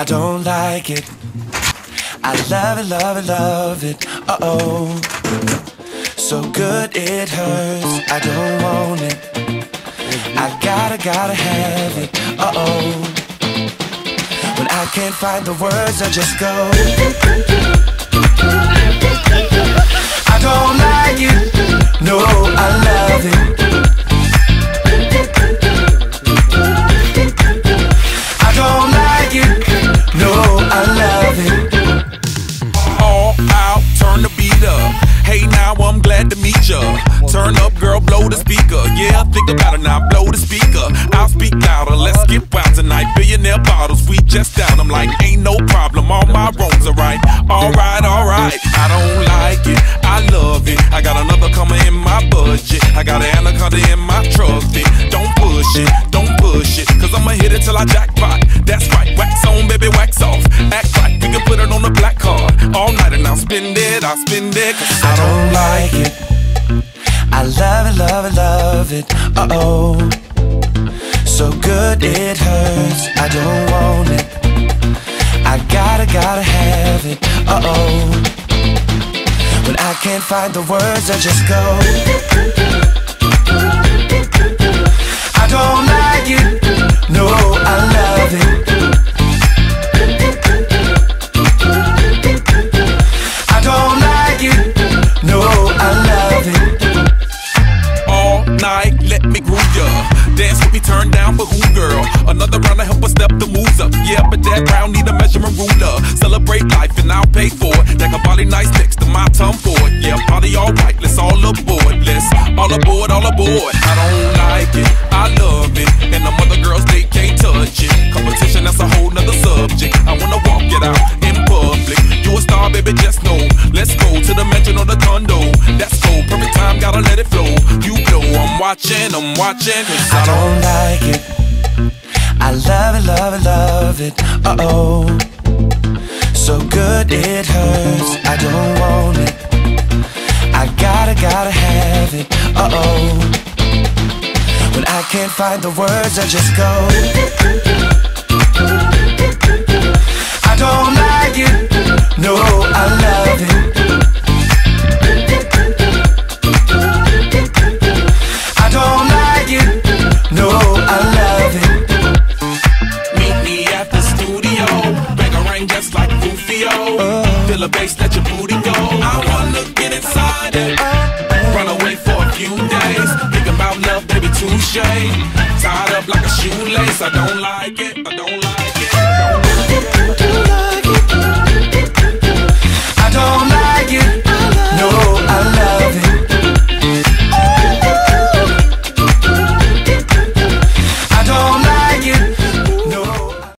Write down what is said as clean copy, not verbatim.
I don't like it. I love it, love it, love it. Uh-oh. So good it hurts. I don't want it. I gotta have it. Uh-oh. When I can't find the words, I just go. I don't like it. No, I love it. I don't like it. No, I love it. All out, turn the beat up. Hey now, I'm glad to meet ya. Turn up, girl, blow the speaker. Yeah, think about it now, blow the speaker. I'll speak louder, let's get wild tonight. Billionaire bottles, we just down. I'm like, ain't no problem, all my wrongs are right. Alright, alright, I don't like it, I love it. I got another coming in my budget. I got an anaconda in my trusty. Don't push it, cause I'ma hit it till I jackpot. That's right, wax on, baby, wax off. Act right, we can put it on the black card. All night and I'll spend it, cause I don't like it. I love it, love it, love it. Uh-oh. So good it hurts. I don't want it. I gotta have it. Uh-oh. When I can't find the words, I just go. I don't like it. No, I love it. I don't like it. No, I love it. All night, let me groove ya. Dance with me, turn down for who, girl? Another round to help us step the moves up. Yeah, but that round need a measurement ruler. Celebrate life and I'll pay for it. That body nice next to my tongue for it. Yeah, party alright, let's all aboard. Let's all aboard, all aboard. I don't like it, I love it. And them other girls, they can't touch it. Competition, that's a whole nother subject. I wanna walk it out in public. You a star, baby, just know. Let's go to the mansion or the condo. That's cool, perfect time, gotta let it flow. You know I'm watching, cause I don't like it. I love it, love it, love it. Uh-oh. So good it hurts. I don't want it. I gotta have it. Uh-oh. When I can't find the words, I just go. I don't like it. No, I love it. I don't like it. No, I love it. meet me at the studio. Bang a ring just like Rufio. Feel a bass, let your booty go. I wanna get inside it. Run away for a few days. Think about love, baby, touche. Tied up like a shoelace, I don't like it.